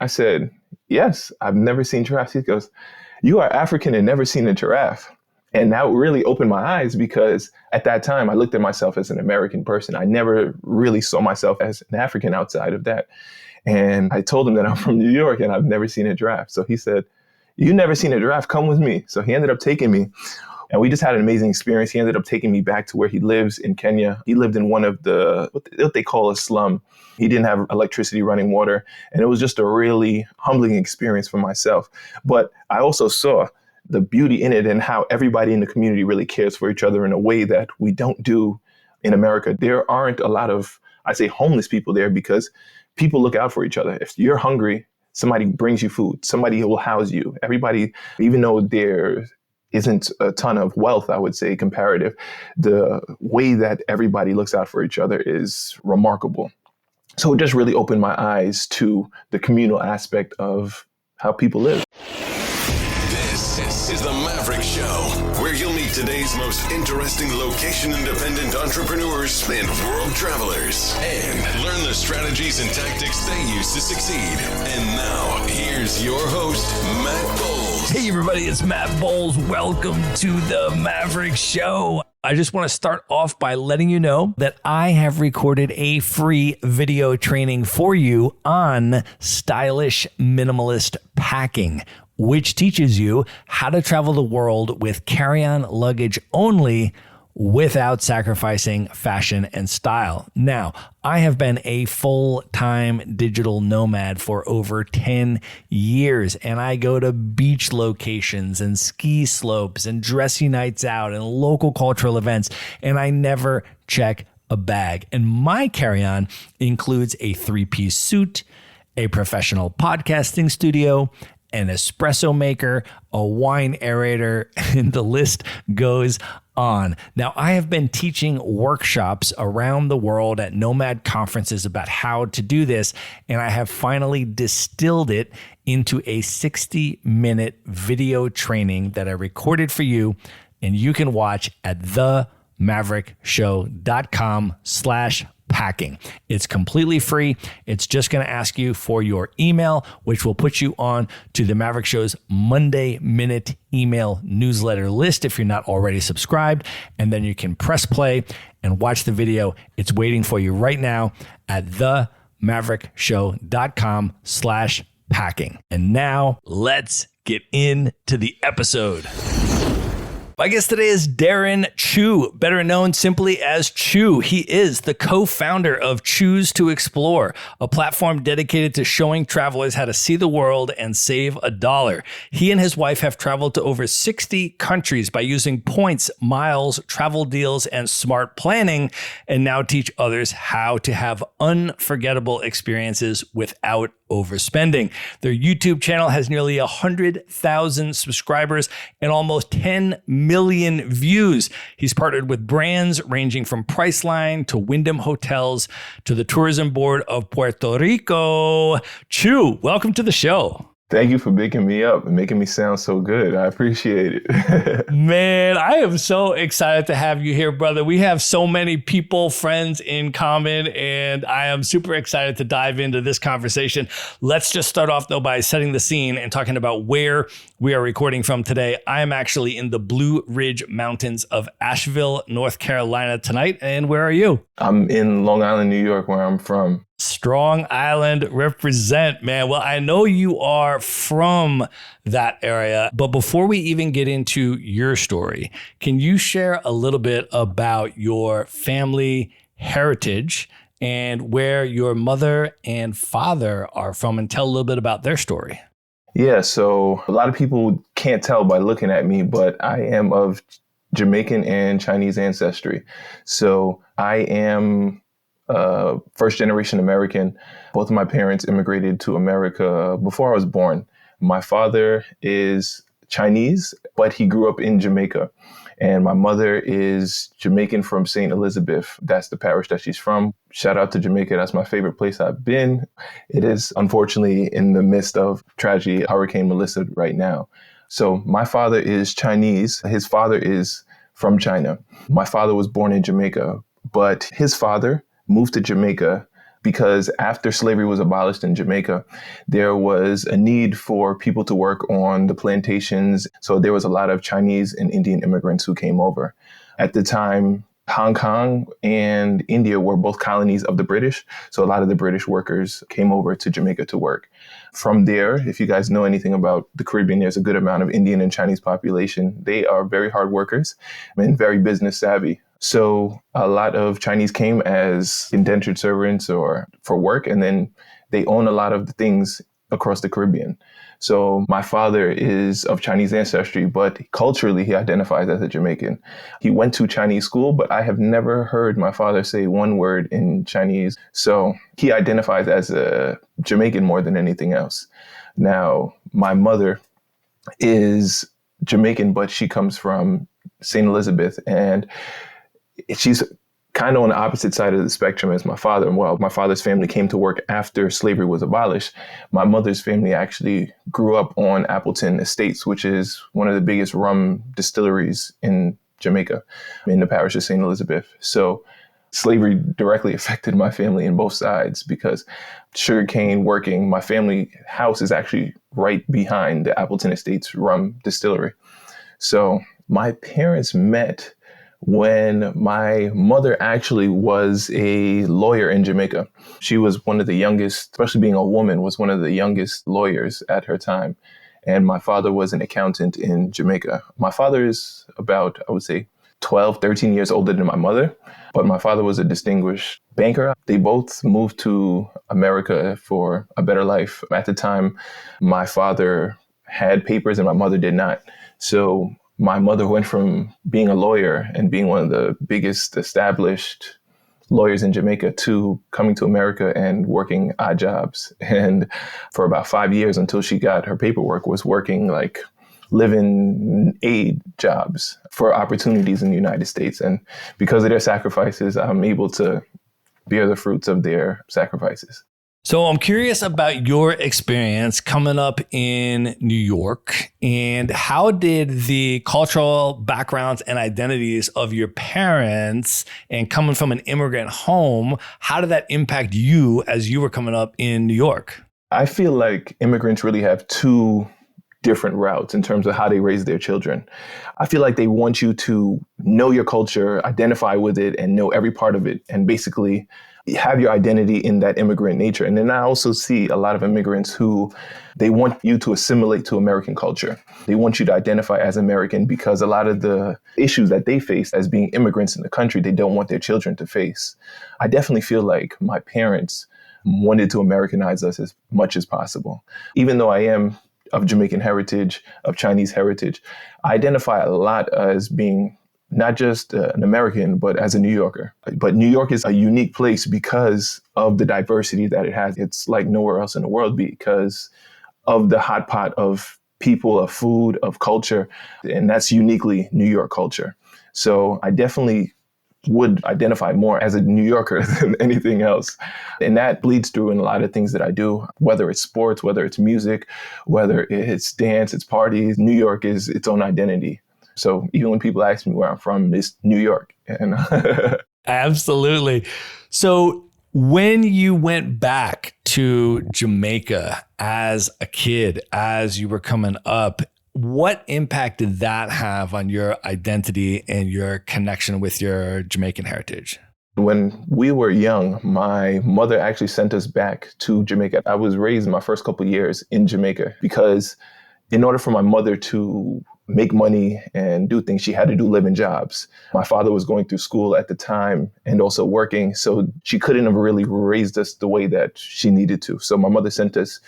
I said, yes, I've never seen giraffes. He goes, you are African and never seen a giraffe. And that really opened my eyes because at that time I looked at myself as an American person. I never really saw myself as an African outside of that. And I told him that I'm from New York and I've never seen a giraffe. So he said, you never seen a giraffe? Come with me. So he ended up taking me. And we just had an amazing experience. He ended up taking me back to where he lives in Kenya. He lived in one of what they call a slum. He didn't have electricity, running water. And it was just a really humbling experience for myself. But I also saw the beauty in it and how everybody in the community really cares for each other in a way that we don't do in America. There aren't a lot of, I say, homeless people there because people look out for each other. If you're hungry, somebody brings you food. Somebody will house you. Everybody, even though there isn't a ton of wealth, I would say, comparative, the way that everybody looks out for each other is remarkable. So it just really opened my eyes to the communal aspect of how people live. This is the Maverick Show, where you'll meet today's most interesting location-independent entrepreneurs and world travelers, and learn the strategies and tactics they use to succeed. And now, here's your host, Matt Bowles. Hey everybody, it's Matt Bowles. Welcome to the Maverick Show. I just want to start off by letting you know that I have recorded a free video training for you on stylish minimalist packing, which teaches you how to travel the world with carry-on luggage only without sacrificing fashion and style. Now, I have been a full-time digital nomad for over 10 years, and I go to beach locations and ski slopes and dressy nights out and local cultural events, and I never check a bag. And my carry-on includes a 3-piece suit, a professional podcasting studio, an espresso maker, a wine aerator, and the list goes on. Now, I have been teaching workshops around the world at nomad conferences about how to do this, and I have finally distilled it into a 60-minute video training that I recorded for you, and you can watch at themaverickshow.com/packing. It's completely free. It's just going to ask you for your email, which will put you on to the Maverick Show's Monday Minute email newsletter list if you're not already subscribed. And then you can press play and watch the video. It's waiting for you right now at themaverickshow.com/packing. And now let's get into the episode. My guest today is Darren Chew, better known simply as Chew. He is the co-founder of Choose to Explore, a platform dedicated to showing travelers how to see the world and save $1. He and his wife have traveled to over 60 countries by using points, miles, travel deals, and smart planning, and now teach others how to have unforgettable experiences without overspending. Their YouTube channel has nearly 100,000 subscribers and almost 10 million views. He's partnered with brands ranging from Priceline to Wyndham Hotels to the Tourism Board of Puerto Rico. Chew, welcome to the show. Thank you for picking me up and making me sound so good. I appreciate it. Man, I am so excited to have you here, brother. We have so many people, friends in common, and I am super excited to dive into this conversation. Let's just start off, though, by setting the scene and talking about where we are recording from today. I am actually in the Blue Ridge Mountains of Asheville, North Carolina tonight. And where are you? I'm in Long Island, New York, where I'm from. Strong Island represent, man. Well, I know you are from that area, but before we even get into your story, can you share a little bit about your family heritage and where your mother and father are from, and tell a little bit about their story? Yeah, so a lot of people can't tell by looking at me, but I am of Jamaican and Chinese ancestry. So I am first generation American. Both of my parents immigrated to America before I was born. My father is Chinese, but he grew up in Jamaica. And my mother is Jamaican from St. Elizabeth. That's the parish that she's from. Shout out to Jamaica. That's my favorite place I've been. It is unfortunately in the midst of tragedy, Hurricane Melissa right now. So my father is Chinese. His father is from China. My father was born in Jamaica, but his father moved to Jamaica because after slavery was abolished in Jamaica, there was a need for people to work on the plantations. So there was a lot of Chinese and Indian immigrants who came over. At the time, Hong Kong and India were both colonies of the British. So a lot of the British workers came over to Jamaica to work. From there, if you guys know anything about the Caribbean, there's a good amount of Indian and Chinese population. They are very hard workers and very business savvy. So a lot of Chinese came as indentured servants or for work, and then they own a lot of the things across the Caribbean. So my father is of Chinese ancestry, but culturally he identifies as a Jamaican. He went to Chinese school, but I have never heard my father say one word in Chinese. So he identifies as a Jamaican more than anything else. Now, my mother is Jamaican, but she comes from St. Elizabeth, and she's kind of on the opposite side of the spectrum as my father. While my father's family came to work after slavery was abolished, my mother's family actually grew up on Appleton Estates, which is one of the biggest rum distilleries in Jamaica, in the parish of St. Elizabeth. So slavery directly affected my family in both sides because sugarcane working, my family house is actually right behind the Appleton Estates rum distillery. So my parents met when my mother actually was a lawyer in Jamaica. She was one of the youngest, especially being a woman, was one of the youngest lawyers at her time. And my father was an accountant in Jamaica. My father is about, I would say, 12, 13 years older than my mother, but my father was a distinguished banker. They both moved to America for a better life. At the time, my father had papers and my mother did not. So my mother went from being a lawyer and being one of the biggest established lawyers in Jamaica to coming to America and working odd jobs. And for about 5 years until she got her paperwork, was working like live-in aid jobs for opportunities in the United States. And because of their sacrifices, I'm able to bear the fruits of their sacrifices. So I'm curious about your experience coming up in New York, and how did the cultural backgrounds and identities of your parents and coming from an immigrant home, how did that impact you as you were coming up in New York? I feel like immigrants really have two different routes in terms of how they raise their children. I feel like they want you to know your culture, identify with it, and know every part of it, and basically have your identity in that immigrant nature. And then I also see a lot of immigrants who they want you to assimilate to American culture. They want you to identify as American because a lot of the issues that they face as being immigrants in the country, they don't want their children to face. I definitely feel like my parents wanted to Americanize us as much as possible. Even though I am of Jamaican heritage, of Chinese heritage, I identify a lot as being not just an American, but as a New Yorker. But New York is a unique place because of the diversity that it has. It's like nowhere else in the world because of the hot pot of people, of food, of culture. And that's uniquely New York culture. So I definitely would identify more as a New Yorker than anything else. And that bleeds through in a lot of things that I do, whether it's sports, whether it's music, whether it's dance, it's parties. New York is its own identity. So even when people ask me where I'm from, it's New York. And Absolutely. So when you went back to Jamaica as a kid, as you were coming up, what impact did that have on your identity and your connection with your Jamaican heritage? When we were young, my mother actually sent us back to Jamaica. I was raised my first couple of years in Jamaica because in order for my mother to make money and do things, she had to do living jobs. My father was going through school at the time and also working, so she couldn't have really raised us the way that she needed to. So my mother sent us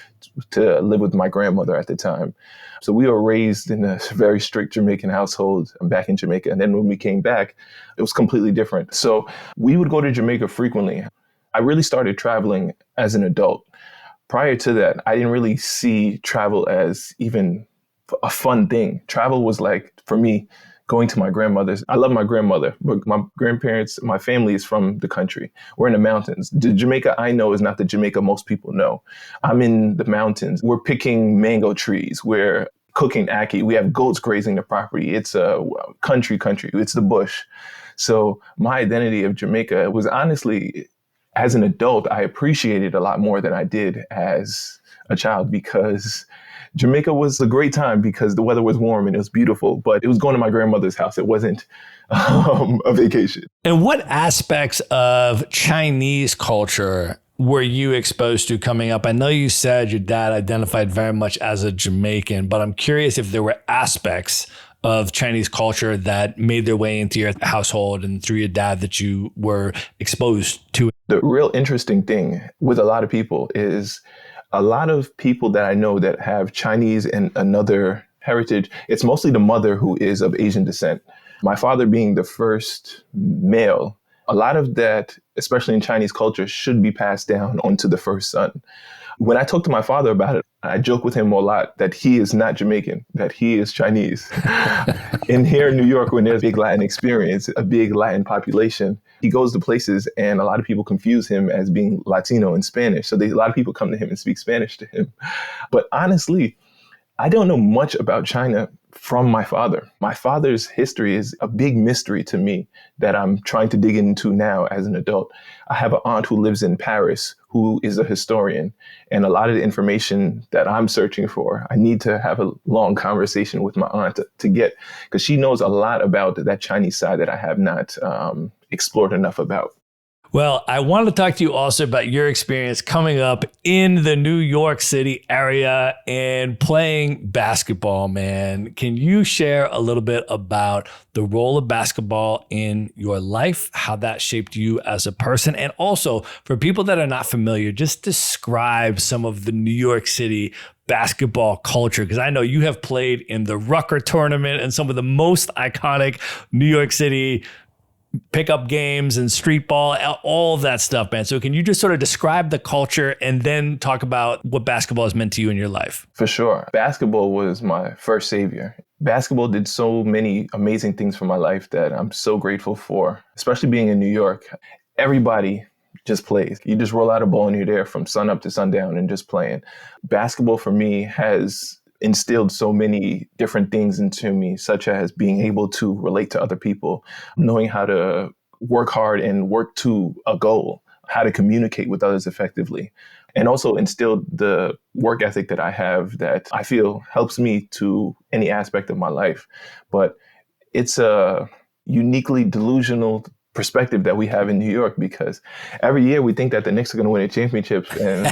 to live with my grandmother at the time. So we were raised in a very strict Jamaican household back in Jamaica. And then when we came back, it was completely different. So we would go to Jamaica frequently. I really started traveling as an adult. Prior to that, I didn't really see travel as even a fun thing. Travel was like, for me, going to my grandmother's. I love my grandmother, but my grandparents, my family is from the country. We're in the mountains. The Jamaica I know is not the Jamaica most people know. I'm in the mountains. We're picking mango trees. We're cooking ackee. We have goats grazing the property. It's a country. It's the bush. So my identity of Jamaica was honestly as an adult, I appreciate it a lot more than I did as a child, because Jamaica was a great time because the weather was warm and it was beautiful, but it was going to my grandmother's house. It wasn't a vacation. And what aspects of Chinese culture were you exposed to coming up? I know you said your dad identified very much as a Jamaican, but I'm curious if there were aspects of Chinese culture that made their way into your household and through your dad that you were exposed to. The real interesting thing with a lot of people is a lot of people that I know that have Chinese and another heritage, it's mostly the mother who is of Asian descent. My father being the first male, a lot of that, especially in Chinese culture, should be passed down onto the first son. When I talk to my father about it, I joke with him a lot that he is not Jamaican, that he is Chinese. And here in New York, when there's a big Latin experience, a big Latin population, he goes to places and a lot of people confuse him as being Latino and Spanish. So a lot of people come to him and speak Spanish to him. But honestly, I don't know much about China from my father. My father's history is a big mystery to me that I'm trying to dig into now as an adult. I have an aunt who lives in Paris who is a historian, and a lot of the information that I'm searching for, I need to have a long conversation with my aunt to get, because she knows a lot about that Chinese side that I have not explored enough about. Well, I want to talk to you also about your experience coming up in the New York City area and playing basketball, man. Can you share a little bit about the role of basketball in your life, how that shaped you as a person? And also, for people that are not familiar, just describe some of the New York City basketball culture, because I know you have played in the Rucker tournament and some of the most iconic New York City pickup games and street ball, all of that stuff, man. So can you just sort of describe the culture and then talk about what basketball has meant to you in your life? For sure. Basketball was my first savior. Basketball did so many amazing things for my life that I'm so grateful for, especially being in New York. Everybody just plays. You just roll out a ball and you're there from sun up to sundown and just playing. Basketball for me has instilled so many different things into me, such as being able to relate to other people, knowing how to work hard and work to a goal, how to communicate with others effectively, and also instilled the work ethic that I have that I feel helps me to any aspect of my life. But it's a uniquely delusional perspective that we have in New York, because every year we think that the Knicks are going to win a championship, and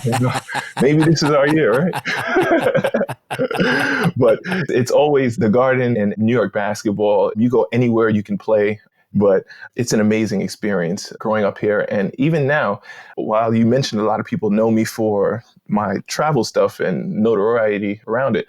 maybe this is our year, right? But it's always the Garden and New York basketball. You go anywhere you can play, but it's an amazing experience growing up here. And even now, while you mentioned a lot of people know me for my travel stuff and notoriety around it,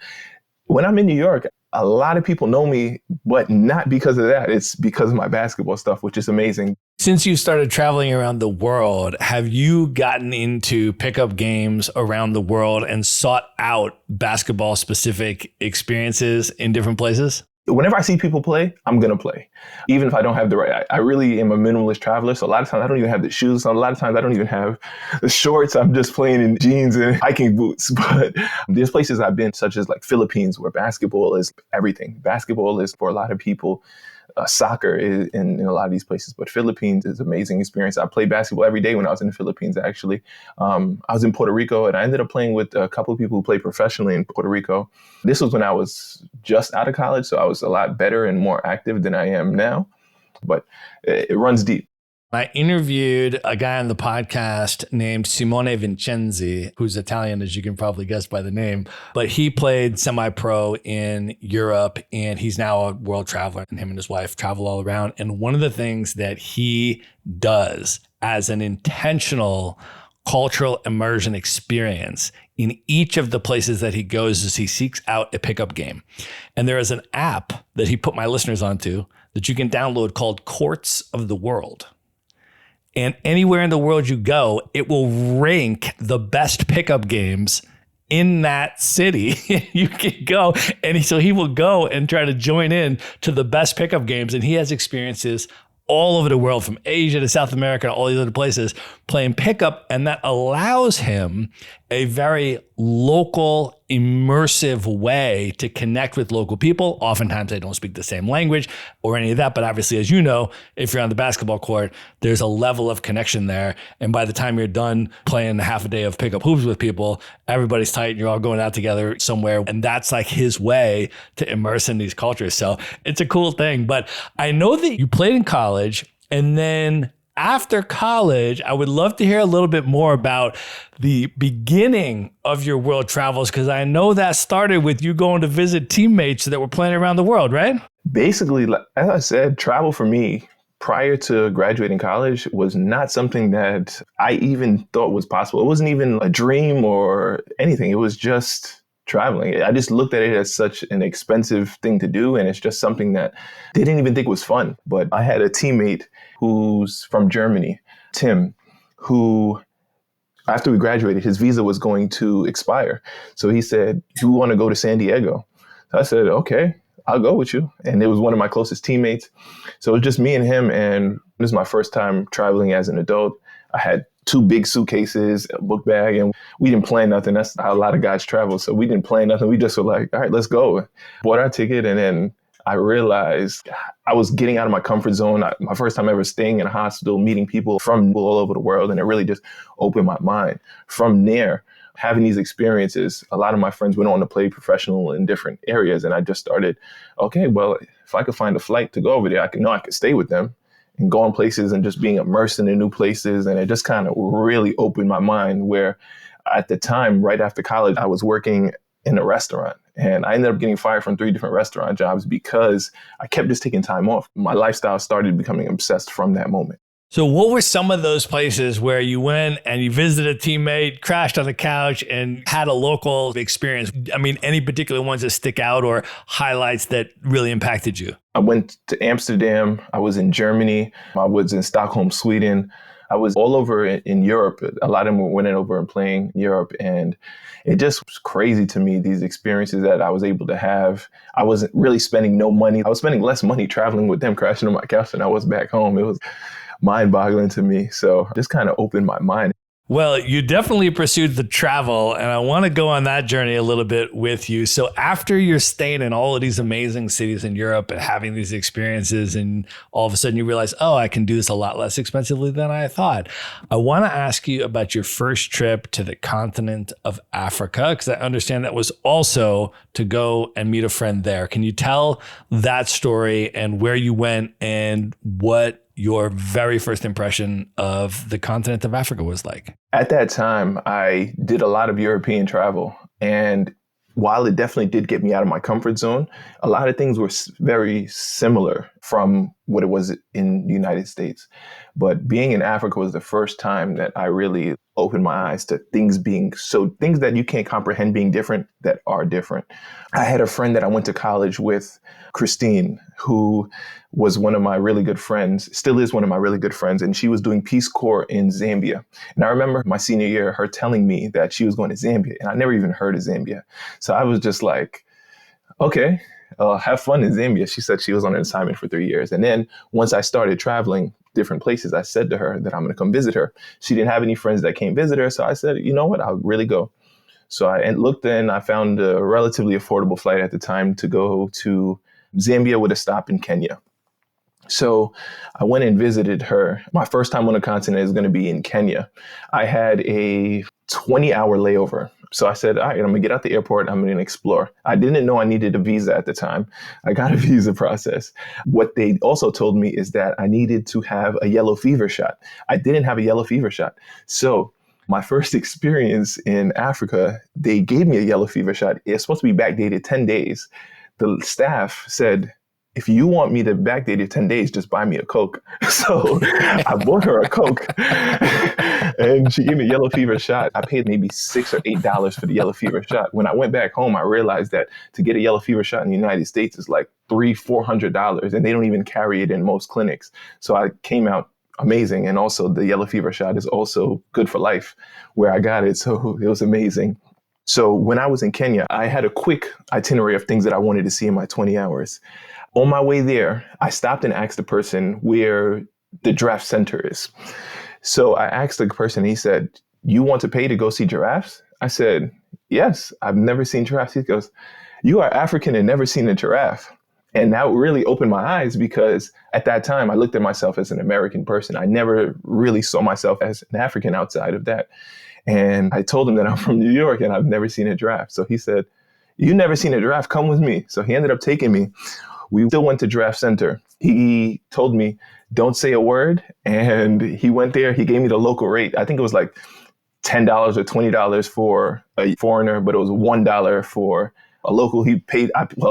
when I'm in New York, a lot of people know me, but not because of that. It's because of my basketball stuff, which is amazing. Since you started traveling around the world, have you gotten into pickup games around the world and sought out basketball specific experiences in different places? Whenever I see people play, I'm going to play. Even if I don't have the right, I really am a minimalist traveler. So a lot of times I don't even have the shoes. So a lot of times I don't even have the shorts. I'm just playing in jeans and hiking boots. But there's places I've been, such as like Philippines, where basketball is everything. Basketball is for a lot of people. Soccer is in a lot of these places, but Philippines is an amazing experience. I played basketball every day when I was in the Philippines, actually. I was in Puerto Rico, and I ended up playing with a couple of people who play professionally in Puerto Rico. This was when I was just out of college, so I was a lot better and more active than I am now, but it runs deep. I interviewed a guy on the podcast named Simone Vincenzi, who's Italian, as you can probably guess by the name, but he played semi-pro in Europe, and he's now a world traveler, and him and his wife travel all around. And one of the things that he does as an intentional cultural immersion experience in each of the places that he goes is he seeks out a pickup game. And there is an app that he put my listeners onto that you can download called Courts of the World. And anywhere in the world you go, it will rank the best pickup games in that city. You can go. And so he will go and try to join in to the best pickup games. And he has experiences all over the world, from Asia to South America, to all these other places, playing pickup. And that allows him a very local, immersive way to connect with local people. Oftentimes they don't speak the same language or any of that. But obviously, as you know, if you're on the basketball court, there's a level of connection there. And by the time you're done playing half a day of pickup hoops with people, everybody's tight and you're all going out together somewhere. And that's like his way to immerse in these cultures. So it's a cool thing. But I know that you played in college, and then after college, I would love to hear a little bit more about the beginning of your world travels, because I know that started with you going to visit teammates that were playing around the world, right? Basically, as I said, travel for me prior to graduating college was not something that I even thought was possible. It wasn't even a dream or anything. It was just traveling. I just looked at it as such an expensive thing to do. And it's just something that they didn't even think was fun. But I had a teammate who's from Germany, Tim, who after we graduated, his visa was going to expire. So he said, "Do you want to go to San Diego?" So I said, "Okay, I'll go with you." And it was one of my closest teammates. So it was just me and him. And this is my first time traveling as an adult. I had 2 big suitcases, a book bag, and we didn't plan nothing. That's how a lot of guys travel. So we didn't plan nothing. We just were like, all right, let's go. Bought our ticket. And then I realized I was getting out of my comfort zone. My first time ever staying in a hospital, meeting people from all over the world. And it really just opened my mind. From there, having these experiences, a lot of my friends went on to play professional in different areas. And I just started, okay, well, if I could find a flight to go over there, I could stay with them and going places and just being immersed in the new places. And it just kind of really opened my mind, where at the time, right after college, I was working in a restaurant, and I ended up getting fired from 3 different restaurant jobs because I kept just taking time off. My lifestyle started becoming obsessed from that moment. So what were some of those places where you went and you visited a teammate, crashed on the couch, and had a local experience? I mean, any particular ones that stick out or highlights that really impacted you? I went to Amsterdam. I was in Germany. I was in Stockholm, Sweden. I was all over in Europe. A lot of them went over and playing in Europe. And it just was crazy to me, these experiences that I was able to have. I wasn't really spending no money. I was spending less money traveling with them, crashing on my couch, than I was back home. It was mind-boggling to me. So just kind of opened my mind. Well, you definitely pursued the travel, and I want to go on that journey a little bit with you. So after you're staying in all of these amazing cities in Europe and having these experiences, and all of a sudden you realize, oh, I can do this a lot less expensively than I thought. I want to ask you about your first trip to the continent of Africa, because I understand that was also to go and meet a friend there. Can you tell that story and where you went and what your very first impression of the continent of Africa was like? At that time, I did a lot of European travel. And while it definitely did get me out of my comfort zone, a lot of things were very similar from what it was in the United States. But being in Africa was the first time that I really opened my eyes to things that you can't comprehend being different, that are different. I had a friend that I went to college with, Christine, who was one of my really good friends, still is one of my really good friends, and she was doing Peace Corps in Zambia. And I remember my senior year, her telling me that she was going to Zambia, and I never even heard of Zambia. So I was just like, okay, have fun in Zambia. She said she was on an assignment for 3 years. And then once I started traveling different places, I said to her that I'm going to come visit her. She didn't have any friends that came visit her. So I said, you know what, I'll really go. So I looked in, I found a relatively affordable flight at the time to go to Zambia with a stop in Kenya. So I went and visited her. My first time on the continent is going to be in Kenya. I had a 20-hour layover. So I said, all right, I'm going to get out the airport. I'm going to explore. I didn't know I needed a visa at the time. I got a visa process. What they also told me is that I needed to have a yellow fever shot. I didn't have a yellow fever shot. So my first experience in Africa, they gave me a yellow fever shot. It's supposed to be backdated 10 days. The staff said, if you want me to backdate it 10 days, just buy me a Coke. So I bought her a Coke and she gave me a yellow fever shot. I paid maybe $6 or $8 for the yellow fever shot. When I went back home, I realized that to get a yellow fever shot in the United States is like $300-$400, and they don't even carry it in most clinics. So I came out amazing. And also the yellow fever shot is also good for life where I got it. So it was amazing. So when I was in Kenya, I had a quick itinerary of things that I wanted to see in my 20 hours. On my way there, I stopped and asked the person where the giraffe center is. So I asked the person, he said, you want to pay to go see giraffes? I said, yes, I've never seen giraffes. He goes, you are African and never seen a giraffe. And that really opened my eyes because at that time I looked at myself as an American person. I never really saw myself as an African outside of that. And I told him that I'm from New York and I've never seen a giraffe. So he said, you never seen a giraffe? Come with me. So he ended up taking me. We still went to Giraffe Center. He told me, don't say a word. And he went there. He gave me the local rate. I think it was like $10 or $20 for a foreigner, but it was $1 for a local.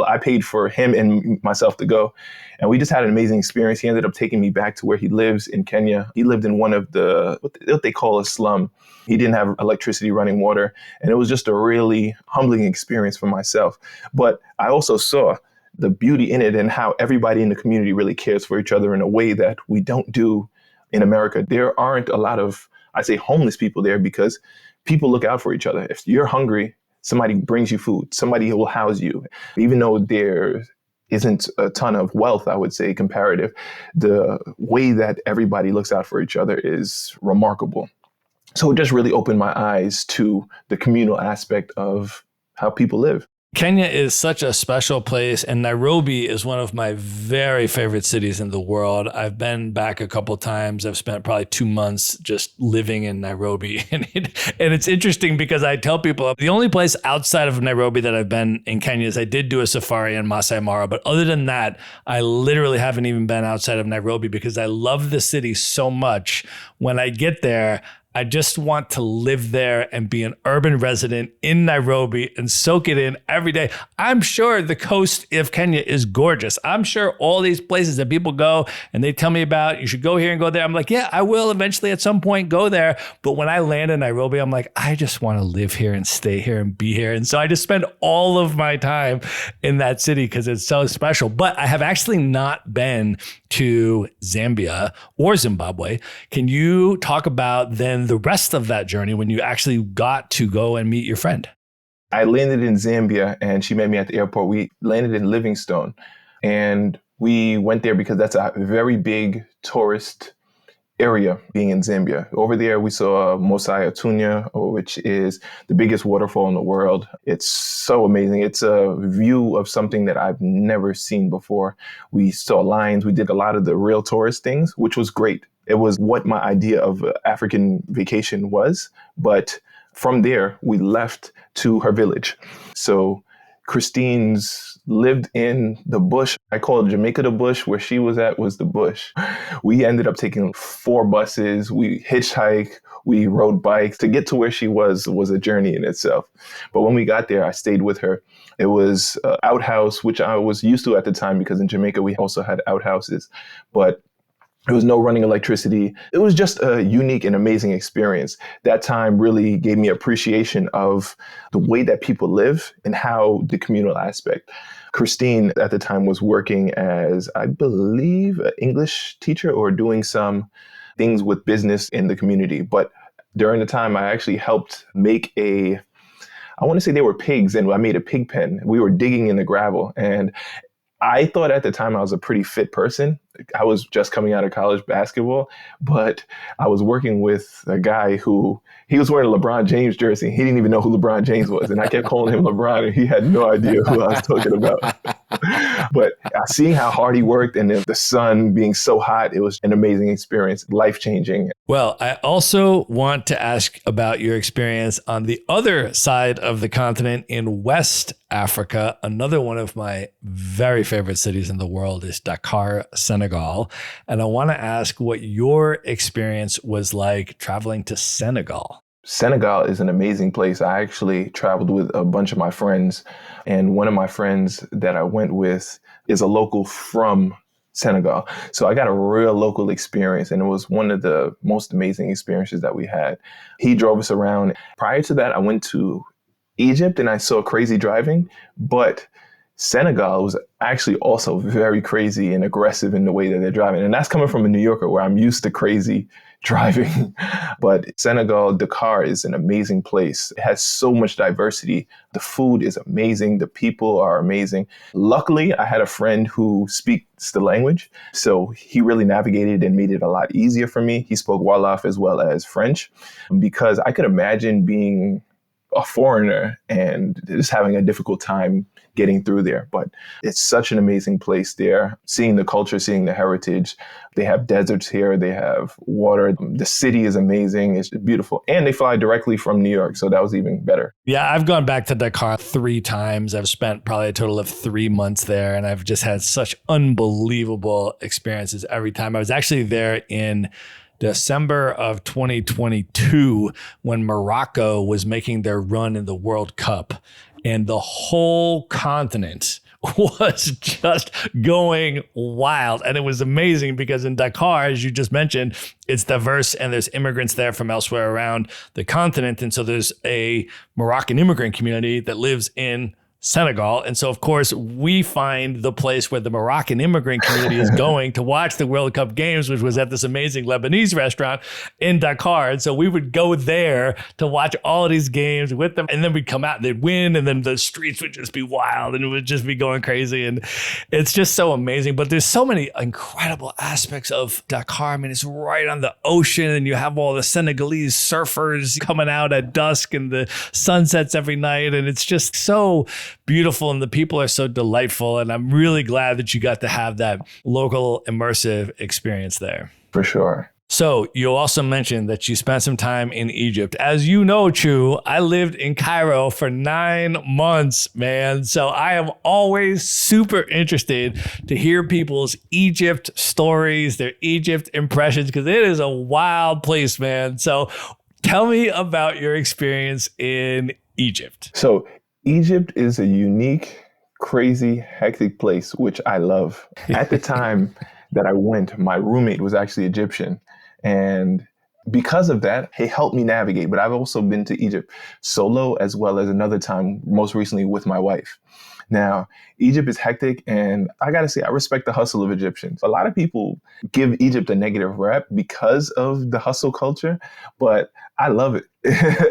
I paid for him and myself to go. And we just had an amazing experience. He ended up taking me back to where he lives in Kenya. He lived in one of what they call a slum. He didn't have electricity, running water. And it was just a really humbling experience for myself. But I also saw the beauty in it and how everybody in the community really cares for each other in a way that we don't do in America. There aren't a lot of, I say, homeless people there because people look out for each other. If you're hungry, somebody brings you food, somebody will house you. Even though there isn't a ton of wealth, I would say, comparative, the way that everybody looks out for each other is remarkable. So it just really opened my eyes to the communal aspect of how people live. Kenya is such a special place, and Nairobi is one of my very favorite cities in the world. I've been back a couple times. I've spent probably 2 months just living in Nairobi. And it's interesting because I tell people the only place outside of Nairobi that I've been in Kenya is I did do a safari in Masai Mara. But other than that, I literally haven't even been outside of Nairobi because I love the city so much. When I get there, I just want to live there and be an urban resident in Nairobi and soak it in every day. I'm sure the coast of Kenya is gorgeous. I'm sure all these places that people go and they tell me about, you should go here and go there. I'm like, yeah, I will eventually at some point go there. But when I land in Nairobi, I'm like, I just want to live here and stay here and be here. And so I just spend all of my time in that city because it's so special. But I have actually not been to Zambia or Zimbabwe. Can you talk about then the rest of that journey when you actually got to go and meet your friend? I landed in Zambia and she met me at the airport. We landed in Livingstone and we went there because that's a very big tourist area being in Zambia. Over there, we saw Mosai Atunya, which is the biggest waterfall in the world. It's so amazing. It's a view of something that I've never seen before. We saw lions. We did a lot of the real tourist things, which was great. It was what my idea of African vacation was. But from there, we left to her village. So Christine's lived in the bush. I call it Jamaica the bush. Where she was at was the bush. We ended up taking 4 buses. We hitchhiked. We rode bikes. To get to where she was a journey in itself. But when we got there, I stayed with her. It was an outhouse, which I was used to at the time because in Jamaica, we also had outhouses. But there was no running electricity. It was just a unique and amazing experience. That time really gave me appreciation of the way that people live and how the communal aspect. Christine at the time was working as, I believe, an English teacher or doing some things with business in the community. But during the time, I actually helped make I want to say they were pigs, and I made a pig pen. We were digging in the gravel. And I thought at the time I was a pretty fit person. I was just coming out of college basketball, but I was working with a guy who, he was wearing a LeBron James jersey. He didn't even know who LeBron James was. And I kept calling him LeBron and he had no idea who I was talking about. But seeing how hard he worked and the sun being so hot, it was an amazing experience, life-changing. Well, I also want to ask about your experience on the other side of the continent in West Africa. Another one of my very favorite cities in the world is Dakar, Senegal. And I want to ask what your experience was like traveling to Senegal. Senegal is an amazing place. I actually traveled with a bunch of my friends, and one of my friends that I went with is a local from Senegal. So I got a real local experience, and it was one of the most amazing experiences that we had. He drove us around. Prior to that, I went to Egypt and I saw crazy driving, but Senegal was actually also very crazy and aggressive in the way that they're driving. And that's coming from a New Yorker where I'm used to crazy driving. But Senegal, Dakar is an amazing place. It has so much diversity. The food is amazing. The people are amazing. Luckily, I had a friend who speaks the language. So he really navigated and made it a lot easier for me. He spoke Wolof as well as French, because I could imagine being a foreigner and just having a difficult time getting through there. But it's such an amazing place there, seeing the culture, seeing the heritage. They have deserts here. They have water. The city is amazing. It's beautiful. And they fly directly from New York. So that was even better. Yeah, I've gone back to Dakar 3 times. I've spent probably a total of 3 months there, and I've just had such unbelievable experiences every time. I was actually there in December of 2022 when Morocco was making their run in the World Cup, and the whole continent was just going wild. And it was amazing because in Dakar, as you just mentioned, it's diverse and there's immigrants there from elsewhere around the continent. And so there's a Moroccan immigrant community that lives in Senegal. And so, of course, we find the place where the Moroccan immigrant community is going to watch the World Cup games, which was at this amazing Lebanese restaurant in Dakar. And so we would go there to watch all of these games with them. And then we'd come out and they'd win. And then the streets would just be wild and it would just be going crazy. And it's just so amazing. But there's so many incredible aspects of Dakar. I mean, it's right on the ocean and you have all the Senegalese surfers coming out at dusk and the sun sets every night. And it's just so beautiful and the people are so delightful. And I'm really glad that you got to have that local immersive experience there. For sure. So you also mentioned that you spent some time in Egypt. As you know, Chew, I lived in Cairo for 9 months, man. So I am always super interested to hear people's Egypt stories, their Egypt impressions, because it is a wild place, man. So tell me about your experience in Egypt. So Egypt is a unique, crazy, hectic place, which I love. At the time that I went, my roommate was actually Egyptian. And because of that, he helped me navigate. But I've also been to Egypt solo as well as another time, most recently with my wife. Now, Egypt is hectic, and I got to say, I respect the hustle of Egyptians. A lot of people give Egypt a negative rep because of the hustle culture, but I love it.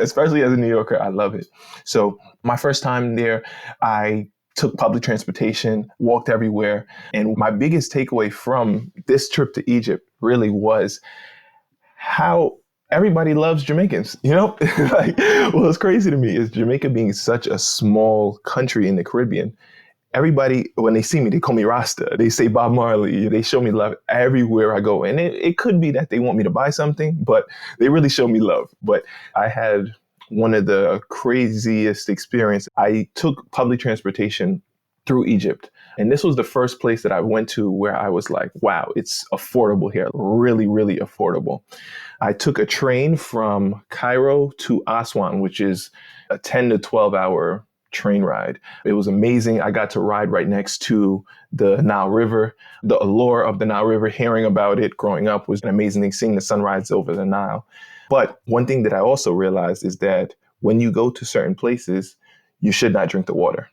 Especially as a New Yorker, I love it. So my first time there, I took public transportation, walked everywhere. And my biggest takeaway from this trip to Egypt really was how everybody loves Jamaicans, you know? Like, what's crazy to me is Jamaica being such a small country in the Caribbean. Everybody, when they see me, they call me Rasta. They say Bob Marley. They show me love everywhere I go. And it could be that they want me to buy something, but they really show me love. But I had one of the craziest experiences. I took public transportation through Egypt. And this was the first place that I went to where I was like, wow, it's affordable here. Really, really affordable. I took a train from Cairo to Aswan, which is a 10 to 12 hour train ride. It was amazing. I got to ride right next to the Nile River. The allure of the Nile River, hearing about it growing up was an amazing thing, seeing the sunrise over the Nile. But one thing that I also realized is that when you go to certain places, you should not drink the water.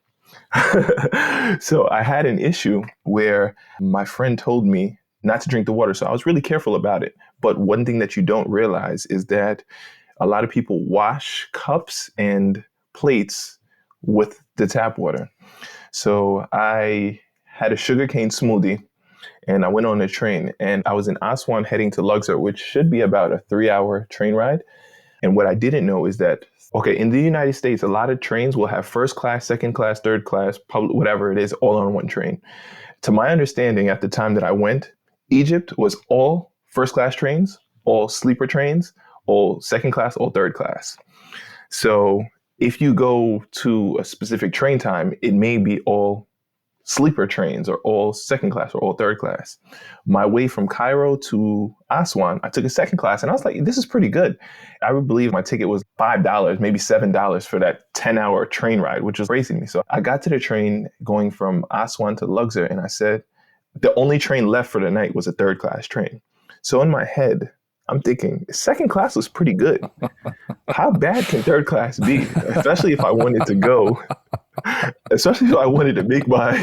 So I had an issue where my friend told me not to drink the water. So I was really careful about it. But one thing that you don't realize is that a lot of people wash cups and plates with the tap water. So I had a sugarcane smoothie and I went on a train and I was in Aswan heading to Luxor, which should be about a 3-hour train ride. And what I didn't know is that, okay, in the United States, a lot of trains will have first class, second class, third class, public, whatever it is, all on one train. To my understanding, at the time that I went, Egypt was all first class trains, all sleeper trains, all second class, all third class. So if you go to a specific train time, it may be all sleeper trains or all second class or all third class. My way from Cairo to Aswan, I took a second class and I was like, this is pretty good. I would believe my ticket was $5, maybe $7 for that 10-hour train ride, which was crazy to me. So I got to the train going from Aswan to Luxor and I said, the only train left for the night was a third class train. So in my head, I'm thinking second class was pretty good. How bad can third class be? Especially if I wanted to go, especially if I wanted to make my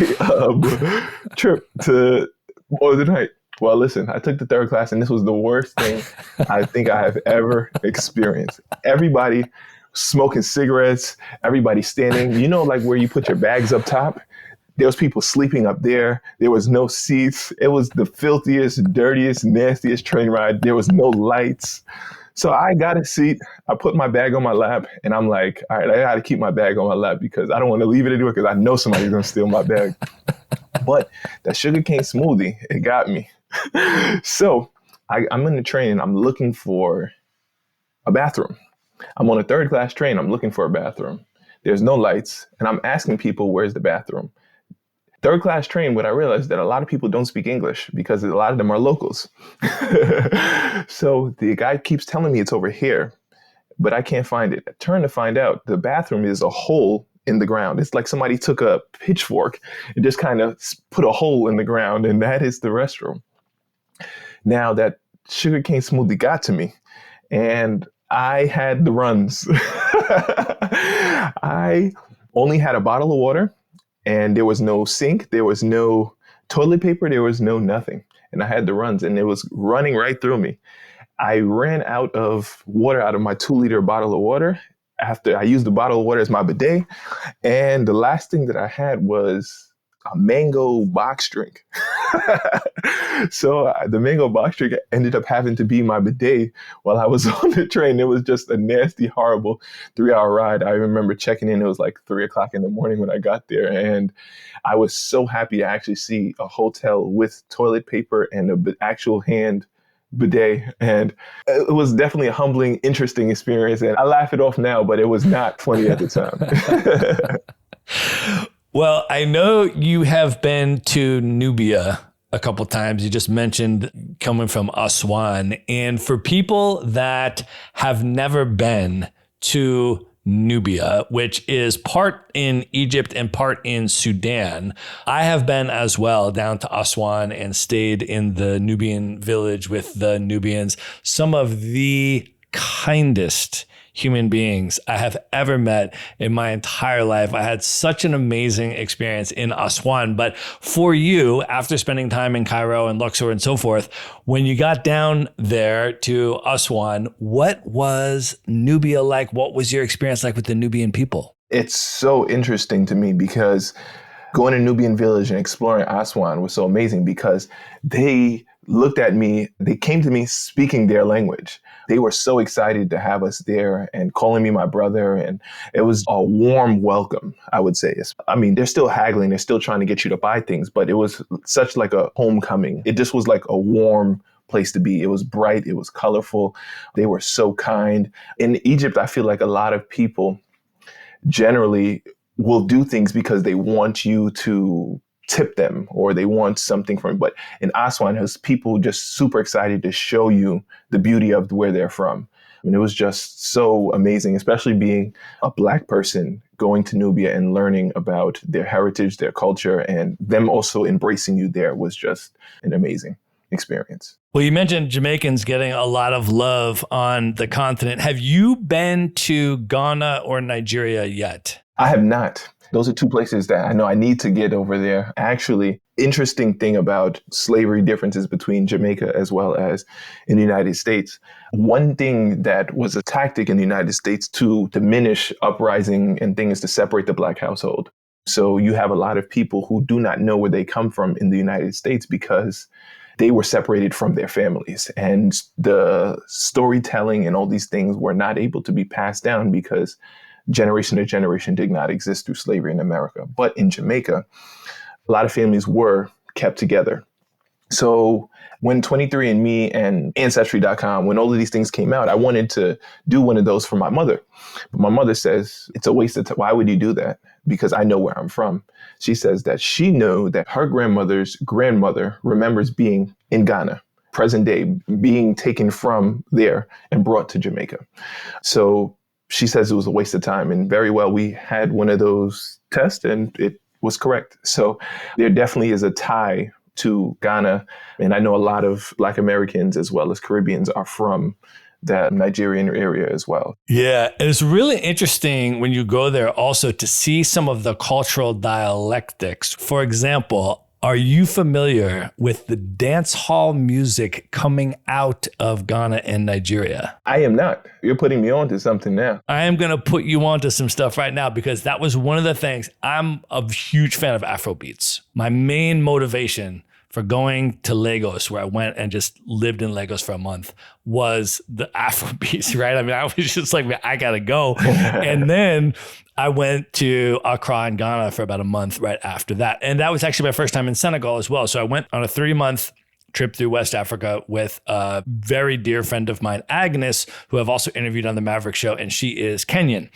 trip to the night. Well, listen, I took the third class and this was the worst thing I think I have ever experienced. Everybody smoking cigarettes, everybody standing, you know, like where you put your bags up top. There was people sleeping up there. There was no seats. It was the filthiest, dirtiest, nastiest train ride. There was no lights. So I got a seat. I put my bag on my lap, and I'm like, all right, I got to keep my bag on my lap because I don't want to leave it anywhere because I know somebody's going to steal my bag. But that sugarcane smoothie, it got me. So I'm in the train, and I'm looking for a bathroom. I'm on a third class train. I'm looking for a bathroom. There's no lights, and I'm asking people, where's the bathroom? Third class train, what I realized that a lot of people don't speak English because a lot of them are locals. So the guy keeps telling me it's over here, but I can't find it. I turn to find out the bathroom is a hole in the ground. It's like somebody took a pitchfork and just kind of put a hole in the ground, and that is the restroom. Now that sugarcane smoothie got to me, and I had the runs. I only had a bottle of water, and there was no sink, there was no toilet paper, there was no nothing. And I had the runs, and it was running right through me. I ran out of water out of my 2-liter bottle of water after I used the bottle of water as my bidet. And the last thing that I had was a mango box drink. So the mango box drink ended up having to be my bidet while I was on the train. It was just a nasty, horrible 3-hour ride. I remember checking in. It was like 3:00 in the morning when I got there. And I was so happy to actually see a hotel with toilet paper and an actual hand bidet. And it was definitely a humbling, interesting experience. And I laugh it off now, but it was not funny at the time. Well, I know you have been to Nubia a couple times. You just mentioned coming from Aswan. And for people that have never been to Nubia, which is part in Egypt and part in Sudan, I have been as well down to Aswan and stayed in the Nubian village with the Nubians. Some of the kindest human beings I have ever met in my entire life. I had such an amazing experience in Aswan. But for you, after spending time in Cairo and Luxor and so forth, when you got down there to Aswan, what was Nubia like? What was your experience like with the Nubian people? It's so interesting to me because going to Nubian village and exploring Aswan was so amazing because they looked at me, they came to me speaking their language. They were so excited to have us there and calling me my brother. And it was a warm welcome, I would say. I mean, they're still haggling. They're still trying to get you to buy things, but it was such like a homecoming. It just was like a warm place to be. It was bright. It was colorful. They were so kind. In Egypt, I feel like a lot of people generally will do things because they want you to tip them or they want something from it. But in Aswan, it was people just super excited to show you the beauty of where they're from. I mean, it was just so amazing, especially being a Black person going to Nubia and learning about their heritage, their culture, and them also embracing you there was just an amazing experience. Well, you mentioned Jamaicans getting a lot of love on the continent. Have you been to Ghana or Nigeria yet? I have not. Those are two places that I know I need to get over there. Actually, interesting thing about slavery differences between Jamaica as well as in the United States. One thing that was a tactic in the United States to diminish uprising and things to separate the Black household. So you have a lot of people who do not know where they come from in the United States because they were separated from their families. And the storytelling and all these things were not able to be passed down because generation to generation did not exist through slavery in America. But in Jamaica, a lot of families were kept together. So when 23andMe and Ancestry.com, when all of these things came out, I wanted to do one of those for my mother. But my mother says, it's a waste of time. Why would you do that? Because I know where I'm from. She says that she knew that her grandmother's grandmother remembers being in Ghana, present day, being taken from there and brought to Jamaica. So she says it was a waste of time. And very well, we had one of those tests and it was correct. So there definitely is a tie to Ghana. And I know a lot of Black Americans as well as Caribbeans are from that Nigerian area as well. Yeah, it's really interesting when you go there also to see some of the cultural dialectics. For example, are you familiar with the dance hall music coming out of Ghana and Nigeria? I am not. You're putting me on to something now. I am going to put you on to some stuff right now because that was one of the things. I'm a huge fan of Afrobeats. My main motivation for going to Lagos, where I went and just lived in Lagos for a month, was the Afrobeats, right? I mean, I was just like, man, I gotta go. And then I went to Accra in Ghana for about a month right after that. And that was actually my first time in Senegal as well. So I went on a 3-month trip through West Africa with a very dear friend of mine, Agnes, who I've also interviewed on the Maverick Show, and she is Kenyan.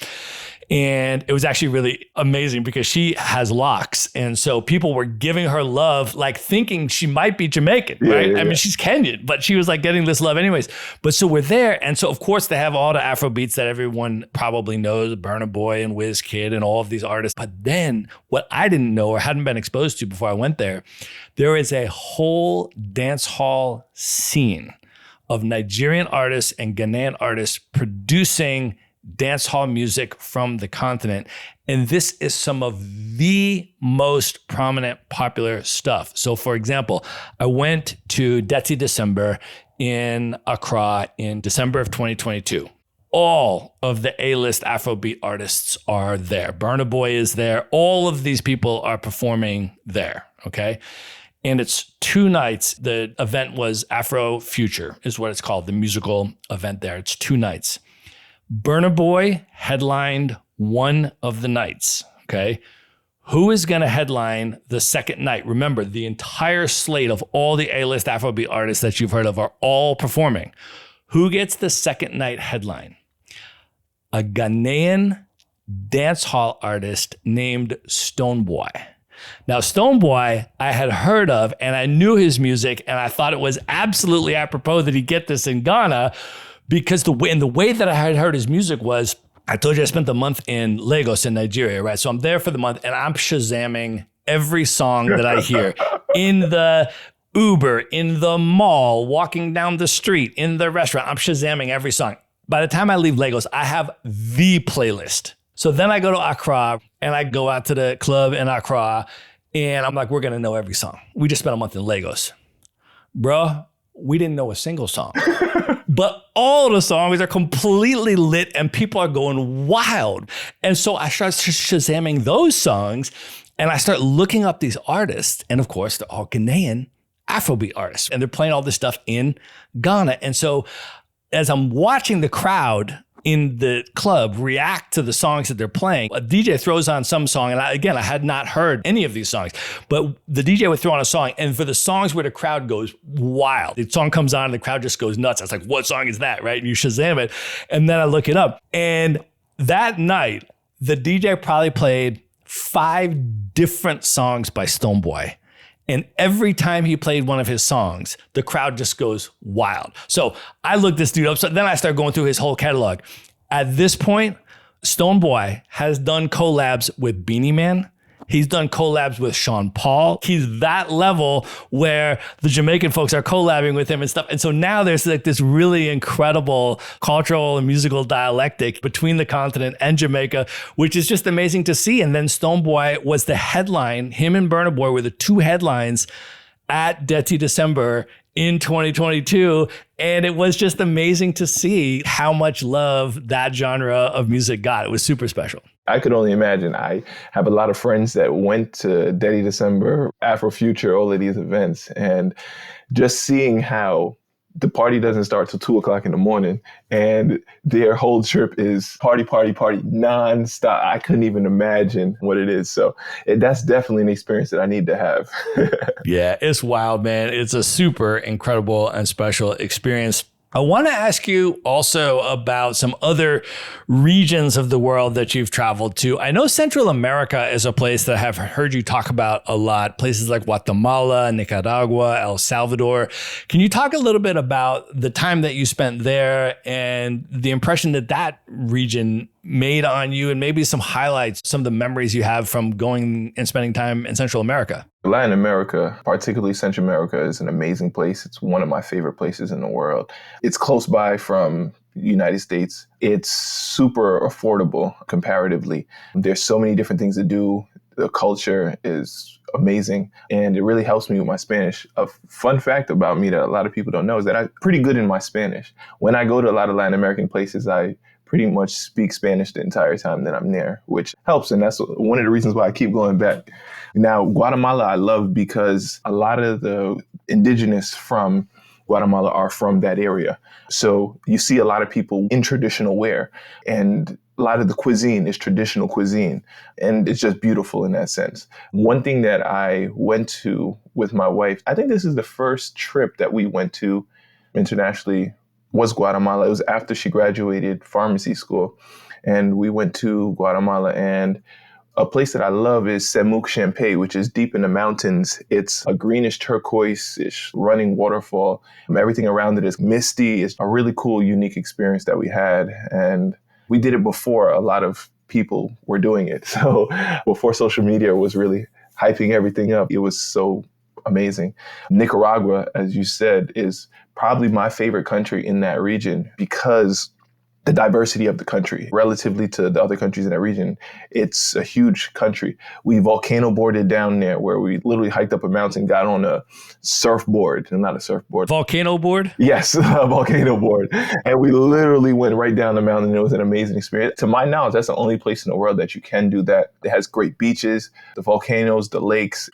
And it was actually really amazing because she has locks. And so people were giving her love, like thinking she might be Jamaican, right? I mean, she's Kenyan, but she was like getting this love anyways. But so we're there. And so, of course, they have all the Afro beats that everyone probably knows, Burna Boy and Wizkid and all of these artists. But then what I didn't know or hadn't been exposed to before I went there is a whole dance hall scene of Nigerian artists and Ghanaian artists producing dance hall music from the continent. And this is some of the most prominent, popular stuff. So for example, I went to Deti December in Accra in December of 2022. All of the A-list Afrobeat artists are there. Burna Boy is there. All of these people are performing there, okay? And it's 2 nights. The event was Afro Future is what it's called, the musical event there. It's 2 nights. Burna Boy headlined one of the nights, okay? Who is going to headline the second night? Remember, the entire slate of all the A-list Afrobeat artists that you've heard of are all performing. Who gets the second night headline? A Ghanaian dance hall artist named Stonebwoy. Now, Stonebwoy, I had heard of, and I knew his music, and I thought it was absolutely apropos that he get this in Ghana, because the way that I had heard his music was, I told you I spent the month in Lagos in Nigeria, right? So I'm there for the month and I'm Shazamming every song that I hear in the Uber, in the mall, walking down the street, in the restaurant. I'm Shazamming every song. By the time I leave Lagos, I have the playlist. So then I go to Accra and I go out to the club in Accra and I'm like, we're going to know every song. We just spent a month in Lagos. Bruh, we didn't know a single song. But all the songs are completely lit and people are going wild. And so I start Shazamming those songs and I start looking up these artists. And of course, they're all Ghanaian Afrobeat artists. And they're playing all this stuff in Ghana. And so as I'm watching the crowd in the club react to the songs that they're playing, a DJ throws on some song. And I had not heard any of these songs, but the DJ would throw on a song. And for the songs where the crowd goes wild, the song comes on and the crowd just goes nuts. I was like, what song is that? Right? And you Shazam it. And then I look it up. And that night, the DJ probably played 5 different songs by Stonebwoy. And every time he played one of his songs, the crowd just goes wild. So I looked this dude up. So then I started going through his whole catalog. At this point, Stonebwoy has done collabs with Beanie Man. He's done collabs with Sean Paul. He's that level where the Jamaican folks are collabing with him and stuff. And so now there's like this really incredible cultural and musical dialectic between the continent and Jamaica, which is just amazing to see. And then Stonebwoy was the headline. Him and Burna Boy were the 2 headlines at Deti December in 2022. And it was just amazing to see how much love that genre of music got. It was super special. I could only imagine. I have a lot of friends that went to Deti December, Afro Future, all of these events, and just seeing how the party doesn't start till 2:00 in the morning and their whole trip is party, nonstop. I couldn't even imagine what it is. So that's definitely an experience that I need to have. Yeah, it's wild, man. It's a super incredible and special experience. I want to ask you also about some other regions of the world that you've traveled to. I know Central America is a place that I have heard you talk about a lot, places like Guatemala, Nicaragua, El Salvador. Can you talk a little bit about the time that you spent there and the impression that that region made on you, and maybe some highlights, some of the memories you have from going and spending time in Central America? Latin America, particularly Central America, is an amazing place. It's one of my favorite places in the world. It's close by from the United States. It's super affordable comparatively. There's so many different things to do. The culture is amazing, and it really helps me with my Spanish. A fun fact about me that a lot of people don't know is that I'm pretty good in my Spanish. When I go to a lot of Latin American places, I pretty much speak Spanish the entire time that I'm there, which helps. And that's one of the reasons why I keep going back. Now, Guatemala, I love because a lot of the indigenous from Guatemala are from that area. So you see a lot of people in traditional wear, and a lot of the cuisine is traditional cuisine. And it's just beautiful in that sense. One thing that I went to with my wife, I think this is the first trip that we went to internationally, was Guatemala. It was after she graduated pharmacy school. And we went to Guatemala, and a place that I love is Semuc Champey, which is deep in the mountains. It's a greenish turquoise-ish running waterfall. Everything around it is misty. It's a really cool, unique experience that we had. And we did it before a lot of people were doing it. So before social media was really hyping everything up, it was so amazing. Nicaragua, as you said, is probably my favorite country in that region because the diversity of the country relatively to the other countries in that region. It's a huge country. We volcano-boarded down there, where we literally hiked up a mountain, got on a surfboard, not a surfboard. Volcano board? Yes, a volcano board. And we literally went right down the mountain. It was an amazing experience. To my knowledge, that's the only place in the world that you can do that. It has great beaches, the volcanoes, the lakes.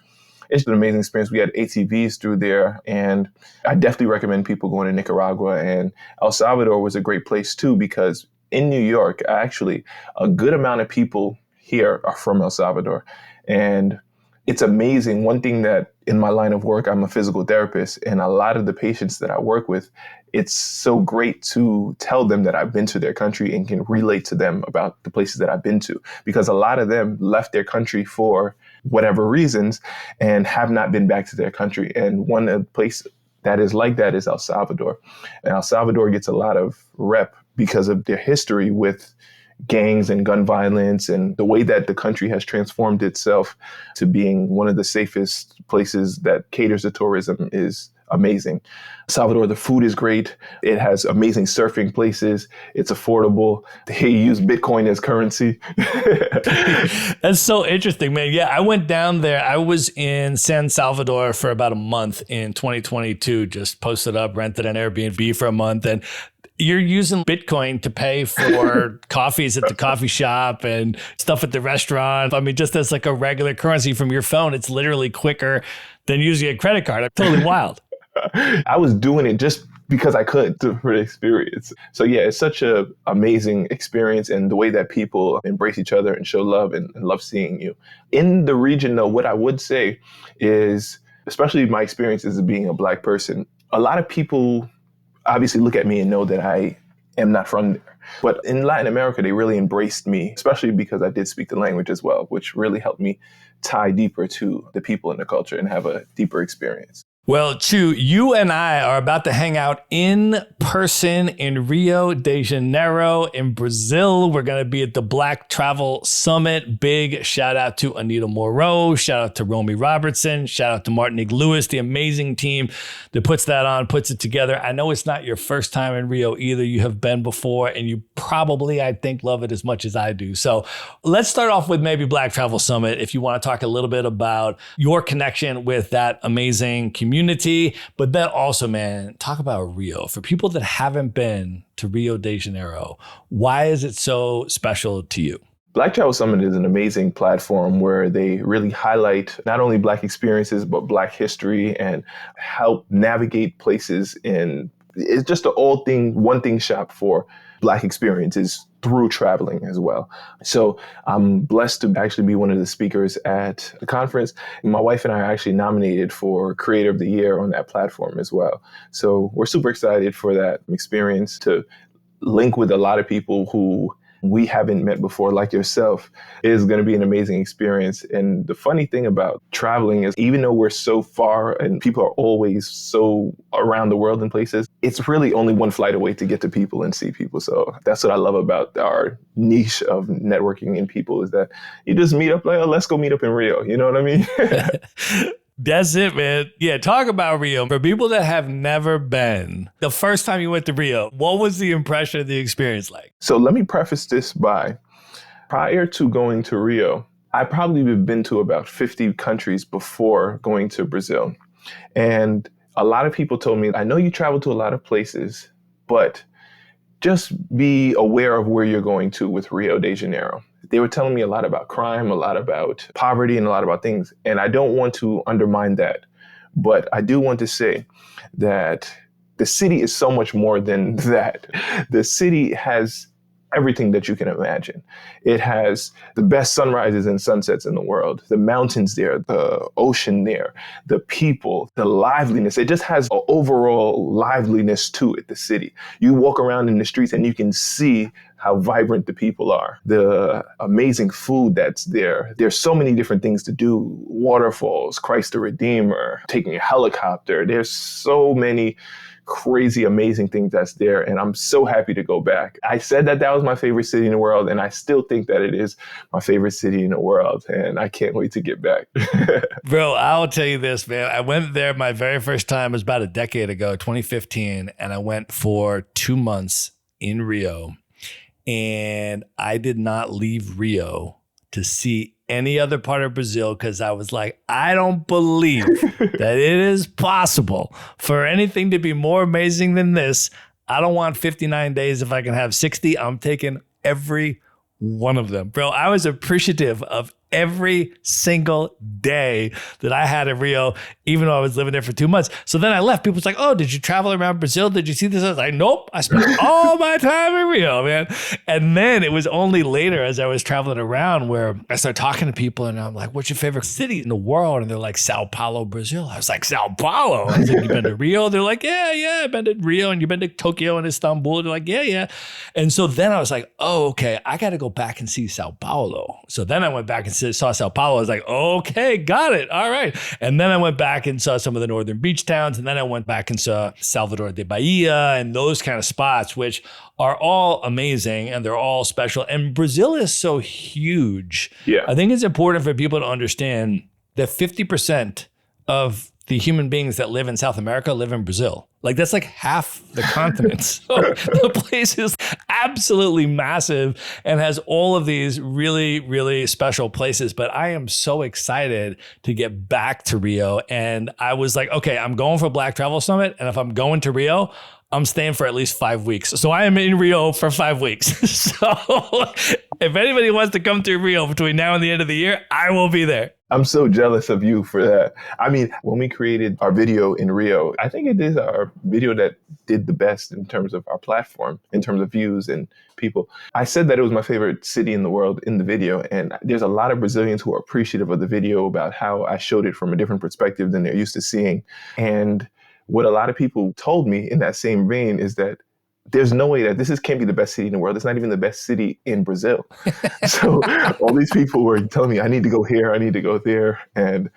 It's an amazing experience. We had ATVs through there, and I definitely recommend people going to Nicaragua. And El Salvador was a great place too, because in New York, actually, a good amount of people here are from El Salvador. And it's amazing. One thing that in my line of work, I'm a physical therapist, and a lot of the patients that I work with, it's so great to tell them that I've been to their country and can relate to them about the places that I've been to, because a lot of them left their country for whatever reasons and have not been back to their country. And one place that is like that is El Salvador. And El Salvador gets a lot of rep because of their history with gangs and gun violence, and the way that the country has transformed itself to being one of the safest places that caters to tourism is amazing. Salvador, the food is great. It has amazing surfing places. It's affordable. They use Bitcoin as currency. That's so interesting, man. Yeah, I went down there. I was in San Salvador for about a month in 2022, just posted up, rented an Airbnb for a month, and you're using Bitcoin to pay for coffees at the coffee shop and stuff at the restaurant. I mean, just as like a regular currency from your phone, it's literally quicker than using a credit card. It's totally wild. I was doing it just because I could for the experience. So yeah, it's such an amazing experience, and the way that people embrace each other and show love and love seeing you. In the region though, what I would say is, especially my experiences as being a Black person, a lot of people obviously look at me and know that I am not from there. But in Latin America, they really embraced me, especially because I did speak the language as well, which really helped me tie deeper to the people and the culture and have a deeper experience. Well, Chew, you and I are about to hang out in person in Rio de Janeiro in Brazil. We're going to be at the Black Travel Summit. Big shout out to Anita Moreau. Shout out to Romy Robertson. Shout out to Martinique Lewis, the amazing team that puts that on, puts it together. I know it's not your first time in Rio either. You have been before, and you probably, I think, love it as much as I do. So let's start off with maybe Black Travel Summit. If you want to talk a little bit about your connection with that amazing community, but then also, man, talk about Rio. For people that haven't been to Rio de Janeiro, why is it so special to you? Black Travel Summit is an amazing platform where they really highlight not only Black experiences, but Black history and help navigate places. And it's just an one thing shop for Black experiences through traveling as well. So I'm blessed to actually be one of the speakers at the conference. My wife and I are actually nominated for Creator of the Year on that platform as well. So we're super excited for that experience, to link with a lot of people who we haven't met before, like yourself. It is going to be an amazing experience. And the funny thing about traveling is, even though we're so far and people are always so around the world in places, it's really only one flight away to get to people and see people. So that's what I love about our niche of networking in people, is that you just meet up like, oh, let's go meet up in Rio. You know what I mean? That's it, man. Yeah, talk about Rio. For people that have never been, the first time you went to Rio, what was the impression of the experience like? So let me preface this by, prior to going to Rio, I probably have been to about 50 countries before going to Brazil. And a lot of people told me, I know you travel to a lot of places, but just be aware of where you're going to with Rio de Janeiro. They were telling me a lot about crime, a lot about poverty, and a lot about things. And I don't want to undermine that. But I do want to say that the city is so much more than that. The city has everything that you can imagine. It has the best sunrises and sunsets in the world, the mountains there, the ocean there, the people, the liveliness. It just has an overall liveliness to it, the city. You walk around in the streets and you can see how vibrant the people are, the amazing food that's there. There's so many different things to do. Waterfalls, Christ the Redeemer, taking a helicopter. There's so many crazy, amazing things that's there. And I'm so happy to go back. I said that was my favorite city in the world, and I still think that it is my favorite city in the world. And I can't wait to get back. Bro, I'll tell you this, man. I went there my very first time was about a decade ago, 2015. And I went for 2 months in Rio. And I did not leave Rio to see any other part of Brazil because I was like, I don't believe that it is possible for anything to be more amazing than this. I don't want 59 days if I can have 60. I'm taking every one of them. Bro, I was appreciative of every single day that I had in Rio, even though I was living there for 2 months. So then I left. People was like, oh, did you travel around Brazil? Did you see this? I was like, nope. I spent all my time in Rio, man. And then it was only later as I was traveling around where I started talking to people and I'm like, what's your favorite city in the world? And they're like, Sao Paulo, Brazil. I was like, Sao Paulo? I was like, you been to Rio? They're like, yeah, I've been to Rio. And you've been to Tokyo and Istanbul? They're like, yeah. And so then I was like, oh, okay, I got to go back and see Sao Paulo. So then I went back and saw Sao Paulo. I was like, okay, got it. All right. And then I went back and saw some of the northern beach towns. And then I went back and saw Salvador de Bahia and those kind of spots, which are all amazing and they're all special. And Brazil is so huge. Yeah. I think it's important for people to understand that 50% of the human beings that live in South America live in Brazil. Like that's like half the continent. So the place is absolutely massive and has all of these really, really special places. But I am so excited to get back to Rio. And I was like, okay, I'm going for Black Travel Summit. And if I'm going to Rio, I'm staying for at least 5 weeks. So I am in Rio for 5 weeks. So if anybody wants to come to Rio between now and the end of the year, I will be there. I'm so jealous of you for that. I mean, when we created our video in Rio, I think it is our video that did the best in terms of our platform, in terms of views and people. I said that it was my favorite city in the world in the video. And there's a lot of Brazilians who are appreciative of the video about how I showed it from a different perspective than they're used to seeing. And what a lot of people told me in that same vein is that there's no way that can't be the best city in the world. It's not even the best city in Brazil. So all these people were telling me, I need to go here, I need to go there. And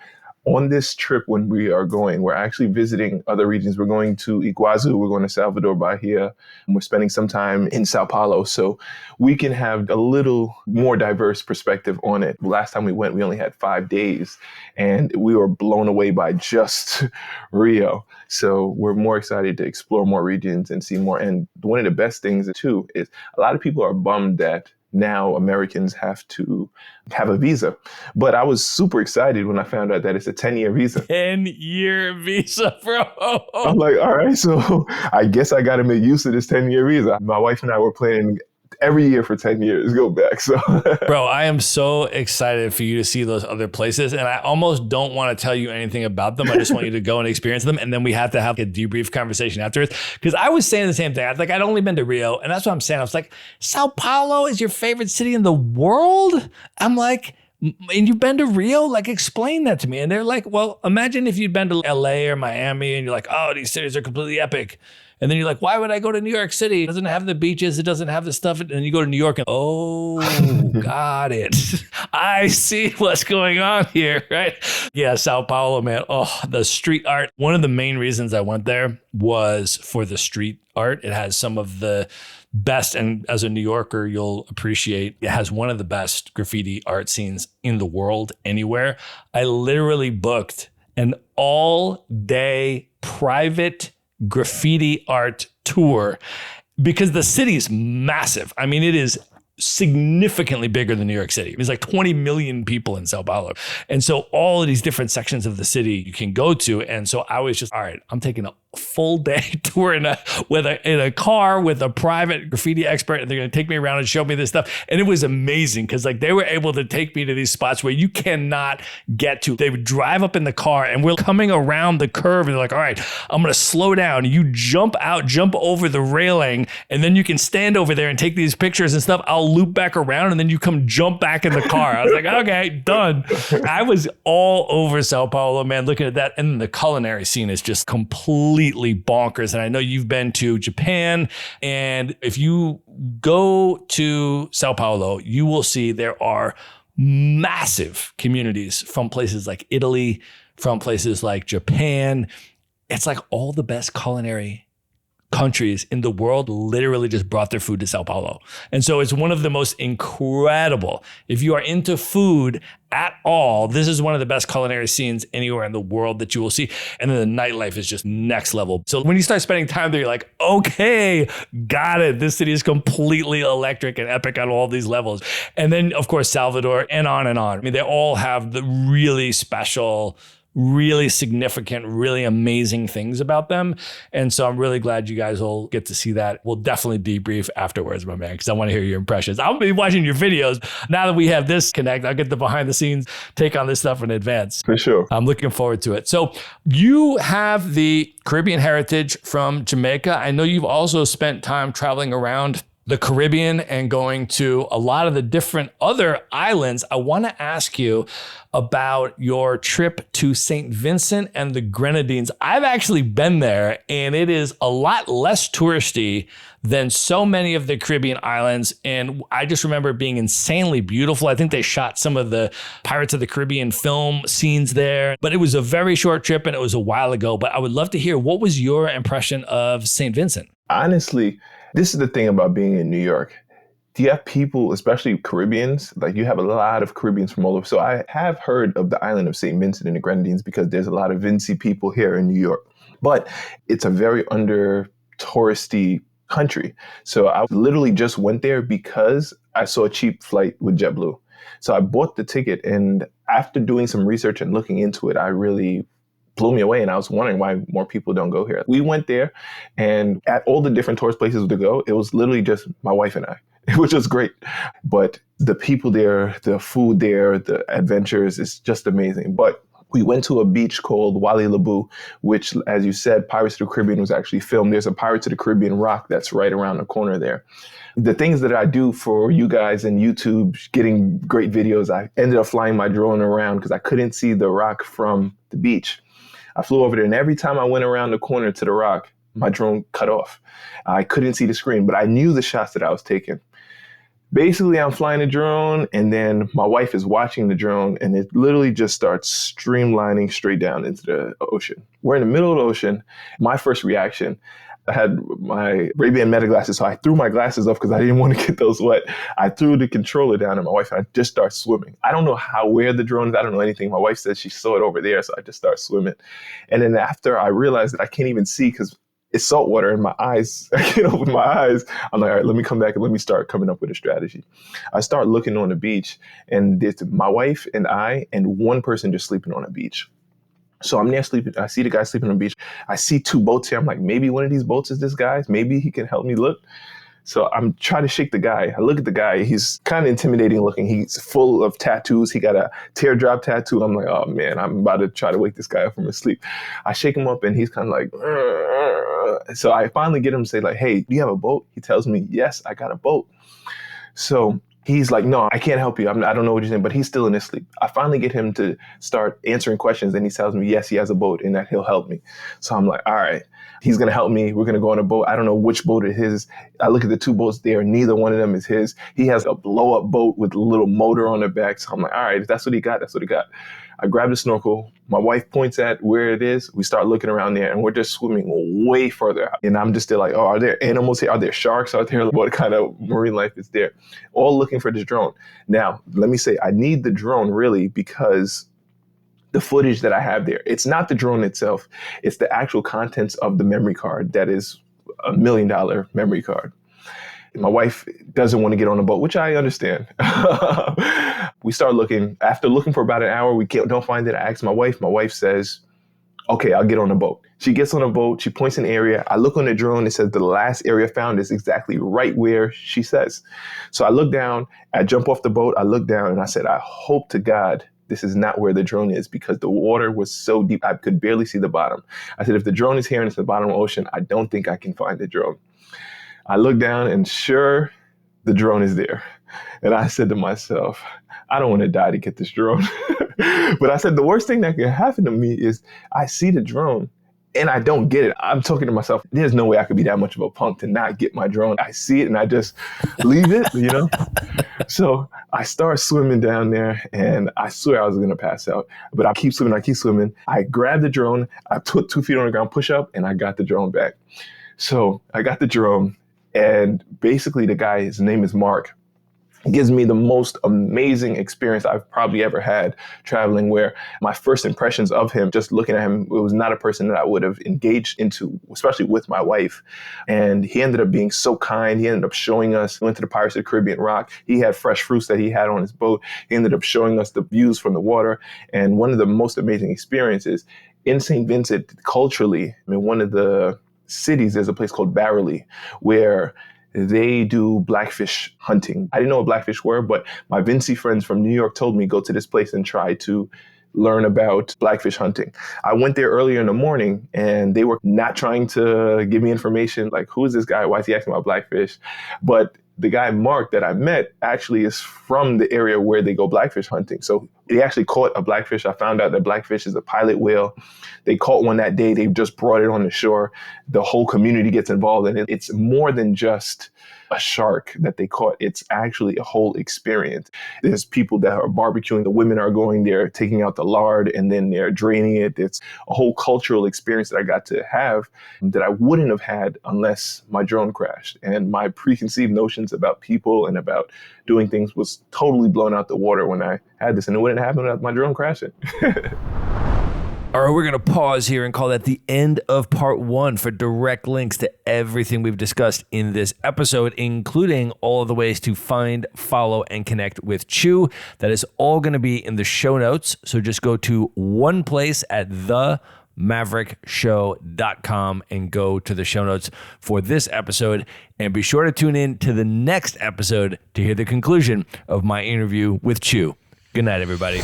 on this trip, when we are going, we're actually visiting other regions. We're going to Iguazu, we're going to Salvador Bahia, and we're spending some time in Sao Paulo. So we can have a little more diverse perspective on it. Last time we went, we only had 5 days and we were blown away by just Rio. So we're more excited to explore more regions and see more. And one of the best things too is a lot of people are bummed that now Americans have to have a visa. But I was super excited when I found out that it's a 10-year visa. 10-year visa, bro. I'm like, all right, so I guess I got to make use of this 10-year visa. My wife and I were planning every year for 10 years, go back. So, bro, I am so excited for you to see those other places. And I almost don't want to tell you anything about them. I just want you to go and experience them. And then we have to have a debrief conversation afterwards. Because I was saying the same thing. I was like, I'd only been to Rio. And that's what I'm saying. I was like, Sao Paulo is your favorite city in the world? I'm like, and you've been to Rio? Like, explain that to me. And they're like, well, imagine if you'd been to LA or Miami and you're like, oh, these cities are completely epic. And then you're like, why would I go to New York City? It doesn't have the beaches. It doesn't have the stuff. And then you go to New York and, oh, got it. I see what's going on here, right? Yeah, Sao Paulo, man. Oh, the street art. One of the main reasons I went there was for the street art. It has some of the best, and as a New Yorker, you'll appreciate, it has one of the best graffiti art scenes in the world anywhere. I literally booked an all-day private graffiti art tour because the city is massive. I mean, it is significantly bigger than New York City. There's like 20 million people in Sao Paulo. And so all of these different sections of the city you can go to. And so I was just, all right, I'm taking a full day tour in a car with a private graffiti expert, and they're going to take me around and show me this stuff. And it was amazing because like they were able to take me to these spots where you cannot get to. They would drive up in the car and we're coming around the curve and they're like, all right, I'm going to slow down. You jump out, jump over the railing, and then you can stand over there and take these pictures and stuff. I'll loop back around and then you come jump back in the car. I was like, okay, done. I was all over Sao Paulo, man, looking at that. And the culinary scene is just completely bonkers. And I know you've been to Japan, and if you go to Sao Paulo, you will see there are massive communities from places like Italy, from places like Japan. It's like all the best culinary countries in the world literally just brought their food to Sao Paulo. And so it's one of the most incredible. If you are into food at all, this is one of the best culinary scenes anywhere in the world that you will see. And then the nightlife is just next level. So when you start spending time there, you're like, okay, got it. This city is completely electric and epic on all these levels. And then of course, Salvador, and on and on. I mean, they all have the really special, really significant, really amazing things about them. And so I'm really glad you guys will get to see that. We'll definitely debrief afterwards, my man, because I want to hear your impressions. I'll be watching your videos. Now that we have this connect, I'll get the behind the scenes take on this stuff in advance. For sure. I'm looking forward to it. So you have the Caribbean heritage from Jamaica. I know you've also spent time traveling around the Caribbean and going to a lot of the different other islands. I want to ask you about your trip to St. Vincent and the Grenadines. I've actually been there, and it is a lot less touristy than so many of the Caribbean islands. And I just remember it being insanely beautiful. I think they shot some of the Pirates of the Caribbean film scenes there, but it was a very short trip and it was a while ago. But I would love to hear, what was your impression of St. Vincent? Honestly, this is the thing about being in New York. You have people, especially Caribbeans, like you have a lot of Caribbeans from all over. So I have heard of the island of St. Vincent and the Grenadines because there's a lot of Vincy people here in New York. But it's a very under touristy country. So I literally just went there because I saw a cheap flight with JetBlue. So I bought the ticket, and after doing some research and looking into it, I really blew me away. And I was wondering why more people don't go here. We went there, and at all the different tourist places to go, it was literally just my wife and I, which was great. But the people there, the food there, the adventures, is just amazing. But we went to a beach called Wally Labu, which, as you said, Pirates of the Caribbean was actually filmed. There's a Pirates of the Caribbean rock that's right around the corner there. The things that I do for you guys and YouTube, getting great videos, I ended up flying my drone around because I couldn't see the rock from the beach. I flew over there, and every time I went around the corner to the rock, my drone cut off. I couldn't see the screen, but I knew the shots that I was taking. Basically, I'm flying a drone, and then my wife is watching the drone, and it literally just starts streamlining straight down into the ocean. We're in the middle of the ocean. My first reaction, I had my Ray-Ban Meta glasses, so I threw my glasses off because I didn't want to get those wet. I threw the controller down, and my wife and I just start swimming. I don't know where the drone is. I don't know anything. My wife said she saw it over there, so I just start swimming. And then after I realized that I can't even see because it's salt water in my eyes, I can't open my eyes. I'm like, all right, let me come back and let me start coming up with a strategy. I start looking on the beach, and there's my wife and I and one person just sleeping on a beach. So I'm there sleeping. I see the guy sleeping on the beach. I see two boats here. I'm like, maybe one of these boats is this guy's. Maybe he can help me look. So I'm trying to shake the guy. I look at the guy. He's kind of intimidating looking. He's full of tattoos. He got a teardrop tattoo. I'm like, oh man, I'm about to try to wake this guy up from his sleep. I shake him up, and he's kind of like, so I finally get him to say like, hey, do you have a boat? He tells me, yes, I got a boat. So he's like, no, I can't help you. I don't know what you're saying, but he's still in his sleep. I finally get him to start answering questions, and he tells me, yes, he has a boat and that he'll help me. So I'm like, all right, he's going to help me. We're going to go on a boat. I don't know which boat is his. I look at the two boats there. Neither one of them is his. He has a blow up boat with a little motor on the back. So I'm like, all right, if that's what he got, that's what he got. I grab the snorkel. My wife points at where it is. We start looking around there, and we're just swimming way further out. And I'm just there like, oh, are there animals here? Are there sharks out there? What kind of marine life is there? All looking for this drone. Now, let me say, I need the drone really because the footage that I have there, it's not the drone itself. It's the actual contents of the memory card that is $1 million memory card. My wife doesn't want to get on a boat, which I understand. We start looking. After looking for about an hour, we don't find it. I ask my wife. My wife says, okay, I'll get on a boat. She gets on a boat. She points an area. I look on the drone. It says the last area found is exactly right where she says. So I look down. I jump off the boat. I look down and I said, I hope to God this is not where the drone is, because the water was so deep, I could barely see the bottom. I said, if the drone is here and it's the bottom of the ocean, I don't think I can find the drone. I look down and sure, the drone is there. And I said to myself, I don't want to die to get this drone. But I said, the worst thing that can happen to me is I see the drone and I don't get it. I'm talking to myself, there's no way I could be that much of a punk to not get my drone. I see it and I just leave it, you know? So I start swimming down there and I swear I was going to pass out, but I keep swimming. I grab the drone, I put 2 feet on the ground, push up, and I got the drone back. So I got the drone, and basically the guy, his name is Mark, gives me the most amazing experience I've probably ever had traveling, where my first impressions of him, just looking at him, it was not a person that I would have engaged into, especially with my wife. And he ended up being so kind. He ended up showing us, we went to the Pirates of the Caribbean Rock. He had fresh fruits that he had on his boat. He ended up showing us the views from the water. And one of the most amazing experiences in St. Vincent, culturally, I mean, one of the cities, there's a place called Barrowley, where they do blackfish hunting. I didn't know what blackfish were, but my Vincent friends from New York told me go to this place and try to learn about blackfish hunting. I went there earlier in the morning and they were not trying to give me information like, who is this guy? Why is he asking about blackfish? But the guy, Mark, that I met actually is from the area where they go blackfish hunting. So they actually caught a blackfish. I found out that blackfish is a pilot whale. They caught one that day. They just brought it on the shore. The whole community gets involved in it. It's more than just a shark that they caught. It's actually a whole experience. There's people that are barbecuing. The women are going there, taking out the lard, and then they're draining it. It's a whole cultural experience that I got to have that I wouldn't have had unless my drone crashed. And my preconceived notions about people and about doing things was totally blown out the water when I had this. And it wouldn't happen without my drone crashing. All right, we're going to pause here and call that the end of part 1 for direct links to everything we've discussed in this episode, including all of the ways to find, follow, and connect with Chew. That is all going to be in the show notes. So just go to one place at themaverickshow.com and go to the show notes for this episode. And be sure to tune in to the next episode to hear the conclusion of my interview with Chew. Good night, everybody.